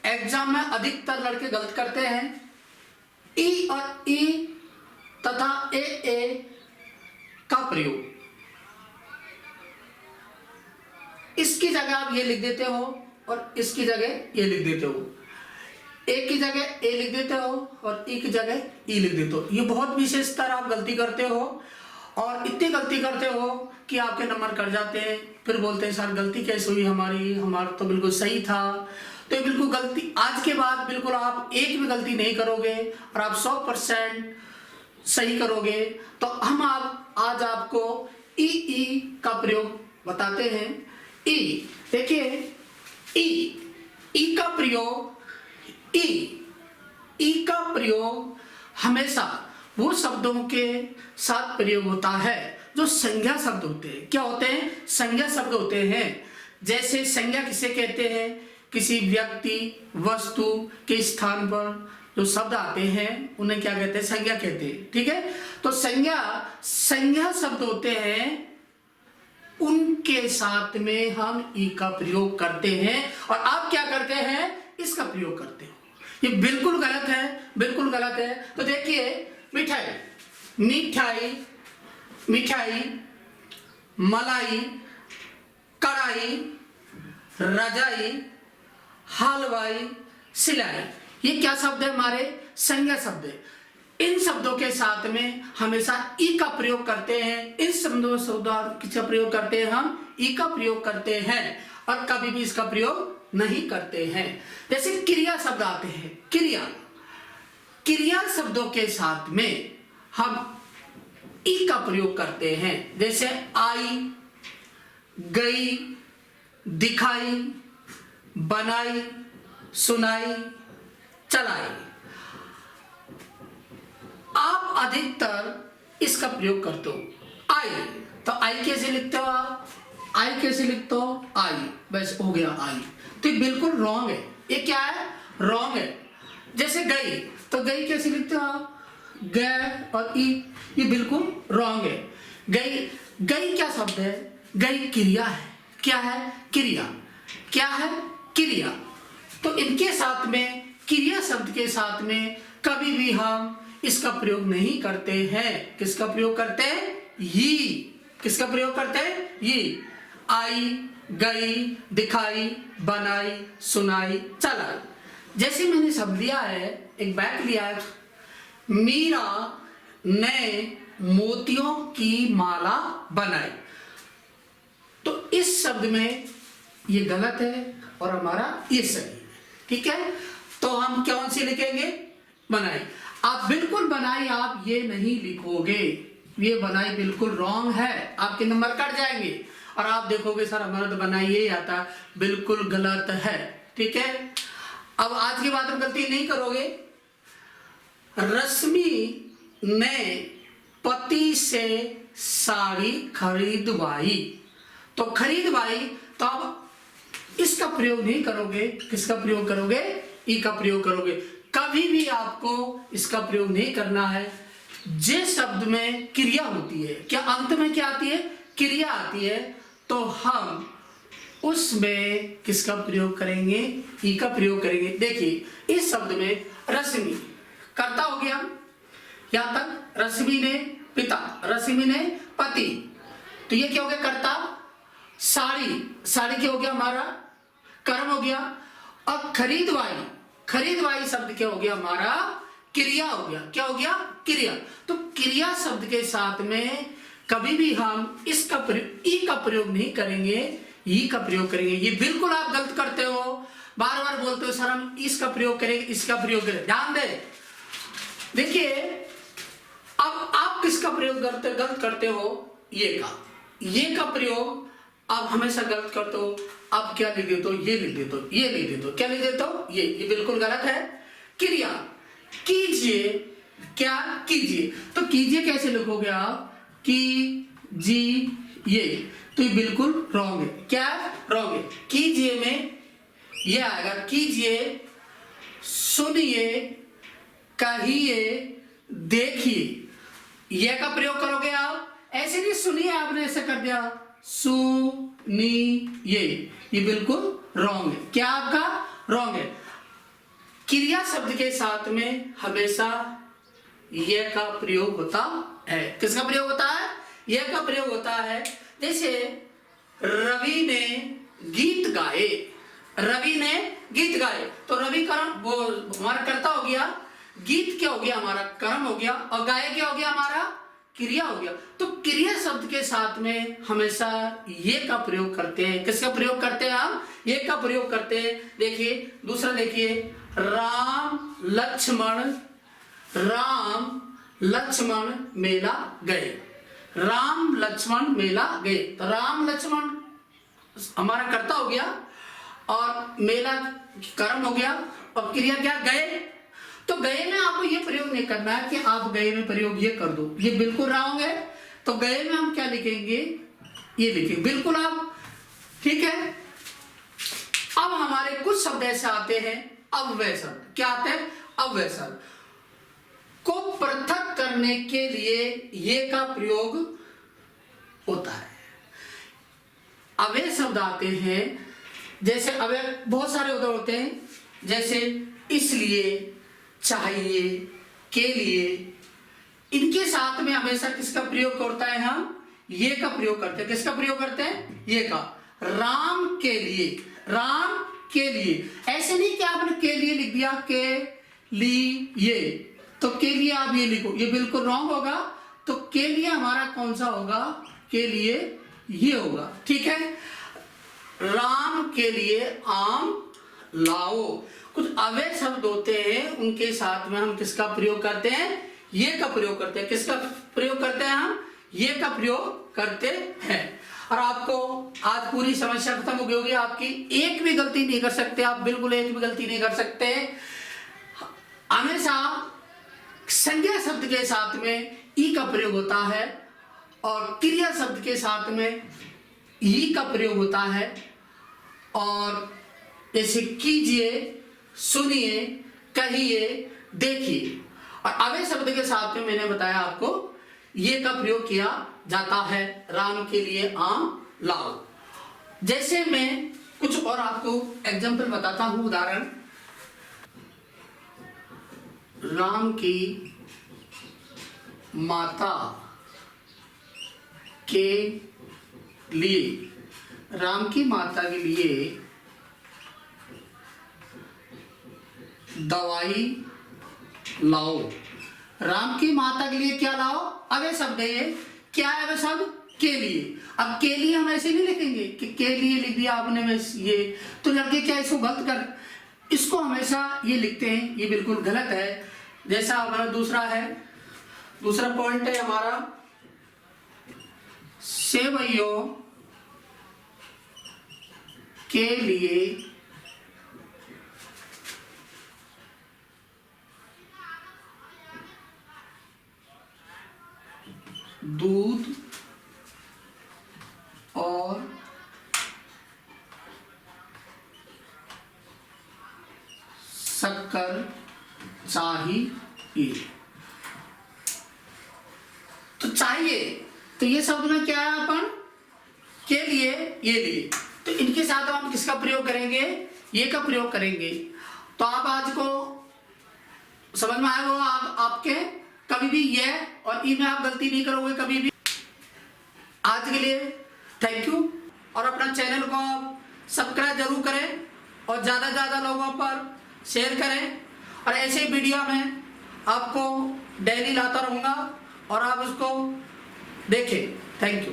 Exam में अधिकतर लड़के गलत करते हैं। ई और ई तथा ए का प्रयोग, इसकी जगह आप ये लिख देते हो और इसकी जगह ये लिख देते हो। ए की जगह ए लिख देते हो और ई की जगह ई लिख देते हो। ये बहुत विशेषतर आप गलती करते हो और इतनी गलती करते हो कि आपके नंबर कट जाते हैं। फिर बोलते हैं सर गलती कैसे हुई हमारा तो बिल्कुल सही था। तो ये बिल्कुल गलती, आज के बाद बिल्कुल आप एक भी गलती नहीं करोगे और आप 100% सही करोगे। तो हम आज आपको ई का प्रयोग बताते हैं। ई देखिए, ई का प्रयोग, ई का प्रयोग हमेशा वो शब्दों के साथ प्रयोग होता है जो संज्ञा शब्द होते हैं। क्या होते हैं? संज्ञा शब्द होते हैं। जैसे संज्ञा किसे कहते हैं? किसी व्यक्ति वस्तु के स्थान पर जो शब्द आते हैं उन्हें क्या कहते हैं? संज्ञा कहते हैं। ठीक है, तो संज्ञा शब्द होते हैं, उनके साथ में हम ई का प्रयोग करते हैं और आप क्या करते हैं? इसका प्रयोग करते हो। ये बिल्कुल गलत है, बिल्कुल गलत है। तो देखिए, मिठाई, मिठाई, मिठाई, मलाई, कढ़ाई, रजाई, हलवाई, सिलाई, ये क्या शब्द है? हमारे संज्ञा शब्द है। इन शब्दों के साथ में हमेशा ई का प्रयोग करते हैं। इन शब्दों किसका प्रयोग करते हैं? हम ई का प्रयोग करते हैं और कभी भी इसका प्रयोग नहीं करते हैं। जैसे क्रिया शब्द आते हैं, क्रिया शब्दों के साथ में हम ई का प्रयोग करते हैं। जैसे आई, गई, दिखाई, बनाई, सुनाई, चलाई। आप अधिकतर इसका प्रयोग करते हो। आई, तो आई कैसे लिखते हो आप? आई कैसे लिखते हो? आई, बस हो गया आई। तो ये बिल्कुल रॉन्ग है। ये क्या है? रॉन्ग है। जैसे गई, तो गई कैसे लिखते हो आप? ग और ई, ये बिल्कुल रॉन्ग है। गई क्या शब्द है? गई क्रिया है। क्या है? क्रिया। क्या है? क्रिया। तो इनके साथ में, क्रिया शब्द के साथ में कभी भी हम इसका प्रयोग नहीं करते हैं। किसका प्रयोग करते हैं? ये। किसका प्रयोग करते हैं? ये। आई, गई, दिखाई, बनाई, सुनाई, चलाई। जैसे मैंने शब्द लिया है, एक वाक्य लिया है, मीरा ने मोतियों की माला बनाई। तो इस शब्द में ये गलत है और हमारा ये सही है। ठीक है, तो हम कौन सी लिखेंगे? बनाई। आप बिल्कुल बनाई आप ये नहीं लिखोगे, ये बनाई बिल्कुल रॉन्ग है, आपके नंबर कट जाएंगे और आप देखोगे सर हमारा तो बनाई यही आता, बिल्कुल गलत है। ठीक है, अब आज के बाद आप गलती नहीं करोगे। रश्मि ने पति से साड़ी खरीदवाई। तो खरीदवाई, तो आप इसका प्रयोग नहीं करोगे। किसका प्रयोग करोगे? ई का प्रयोग करोगे। कभी भी आपको इसका प्रयोग नहीं करना है। जिस शब्द में क्रिया होती है, क्या अंत में क्या आती है? क्रिया आती है, तो हम उसमें किसका प्रयोग करेंगे? ई का प्रयोग करेंगे। देखिए, इस शब्द में रश्मि कर्ता हो गया, यहां तक रश्मि ने पिता, रश्मि ने पति, तो ये क्या हो गया? कर्ता। साड़ी, साड़ी क्या हो गया? हमारा कर्म हो गया। और खरीदवाई, खरीदवाई शब्द क्या हो गया? हमारा क्रिया हो गया। क्या हो गया? क्रिया। तो क्रिया शब्द के साथ में कभी भी हम इसका ई का प्रयोग नहीं करेंगे, ई का प्रयोग करेंगे। ये बिल्कुल आप गलत करते हो, बार बार बोलते हो सर हम इसका प्रयोग करेंगे, इसका प्रयोग करेंगे। ध्यान दे, देखिए अब आप किसका प्रयोग गलत करते हो? ये का प्रयोग आप हमेशा गलत करते हो। अब क्या लिख देते हो? ये लिख देते हो, ये लिख देते हो। क्या लिख देते हो? ये बिल्कुल गलत है। क्रिया, कीजिए, क्या? कीजिए। तो कीजिए कैसे लिखोगे आप? कीजिए, तो ये बिल्कुल रॉन्ग है। क्या रॉन्ग है? कीजिए में ये आएगा, कीजिए, सुनिए, कहिए, देखिए, ये का प्रयोग करोगे आप। ऐसे नहीं सुनिए, आपने ऐसे कर दिया, सुनिए, ये बिल्कुल रॉन्ग है। क्या आपका? रॉन्ग है। क्रिया शब्द के साथ में हमेशा ये का प्रयोग होता है। किसका प्रयोग होता है? ये का प्रयोग होता है। जैसे रवि ने गीत गाए, रवि ने गीत गाए, तो रवि कर्म वो हमारा कर्ता हो गया, गीत क्या हो गया? हमारा कर्म हो गया, और गाए क्या हो गया? हमारा क्रिया हो गया। तो क्रिया शब्द के साथ में हमेशा ये का प्रयोग करते हैं। किसका प्रयोग करते हैं हम? ये का प्रयोग करते हैं। देखिए दूसरा, देखिए राम लक्ष्मण मेला गए, राम लक्ष्मण मेला गए। तो राम लक्ष्मण हमारा कर्ता हो गया, और मेला कर्म हो गया, और क्रिया क्या? गए। तो गए में आपको ये प्रयोग नहीं करना है कि आप गए में प्रयोग ये कर दो, ये बिल्कुल रॉन्ग है। तो गए में हम क्या लिखेंगे? ये लिखेंगे, बिल्कुल आप ठीक है। अब हमारे कुछ शब्द ऐसे आते हैं अव्यय शब्द। क्या आते हैं? अव्यय शब्द को पृथक करने के लिए ये का प्रयोग होता है। अव्यय शब्द आते हैं, जैसे अव्यय बहुत सारे उदाहरण होते हैं, जैसे इसलिए, चाहिए, के लिए। इनके साथ में हमेशा किसका प्रयोग करता है? हम ये का प्रयोग करते हैं। किसका प्रयोग करते हैं? ये का। राम के लिए, राम के लिए। ऐसे नहीं कि आपने के लिए लिख दिया, के लिए, तो के लिए आप ये लिखो, ये बिल्कुल रॉन्ग होगा। तो के लिए हमारा कौन सा होगा? के लिए ये होगा, ठीक है। राम के लिए आम लाओ। कुछ अव्यय शब्द होते हैं, उनके साथ में हम किसका प्रयोग करते हैं? ये का प्रयोग करते हैं। किसका प्रयोग करते हैं हम? ये का प्रयोग करते हैं। और आपको आज पूरी समस्या खत्म हो गई होगी। आपकी एक भी गलती नहीं कर सकते आप, बिल्कुल एक भी गलती नहीं कर सकते। हमेशा संज्ञा शब्द के साथ में ई का प्रयोग होता है, और क्रिया शब्द के साथ में ई का प्रयोग होता है। और जैसे कीजिए, सुनिए, कहिए, देखिए। और अव्यय शब्द के साथ में मैंने बताया आपको ये का प्रयोग किया जाता है। राम के लिए आम लाओ। जैसे मैं कुछ और आपको एग्जाम्पल बताता हूं, उदाहरण। राम की माता के लिए, राम की माता के लिए दवाई लाओ। राम की माता के लिए क्या लाओ? अव्यय शब्द है ये। क्या है अव्यय शब्द? के लिए। अब के लिए हम ऐसे नहीं लिखेंगे कि के लिए लिख दिया आपने बस ये, तो लड़के क्या इसको गलत कर, इसको हमेशा ये लिखते हैं, ये बिल्कुल गलत है। जैसा हमारा दूसरा है, दूसरा पॉइंट है हमारा सेवइयों के लिए दूध और शक्कर चाहिए। तो चाहिए, तो ये शब्द में क्या है? अपन के लिए, ये लिए। तो इनके साथ हम किसका प्रयोग करेंगे? ये का प्रयोग करेंगे। तो आप आज को समझ में आएगा आपके, कभी भी ये और ई में आप गलती नहीं करोगे कभी भी। आज के लिए थैंक यू, और अपना चैनल को आप सब्सक्राइब जरूर करें, और ज़्यादा से ज़्यादा लोगों पर शेयर करें। और ऐसे वीडियो में आपको डेली लाता रहूँगा, और आप उसको देखें। Thank you.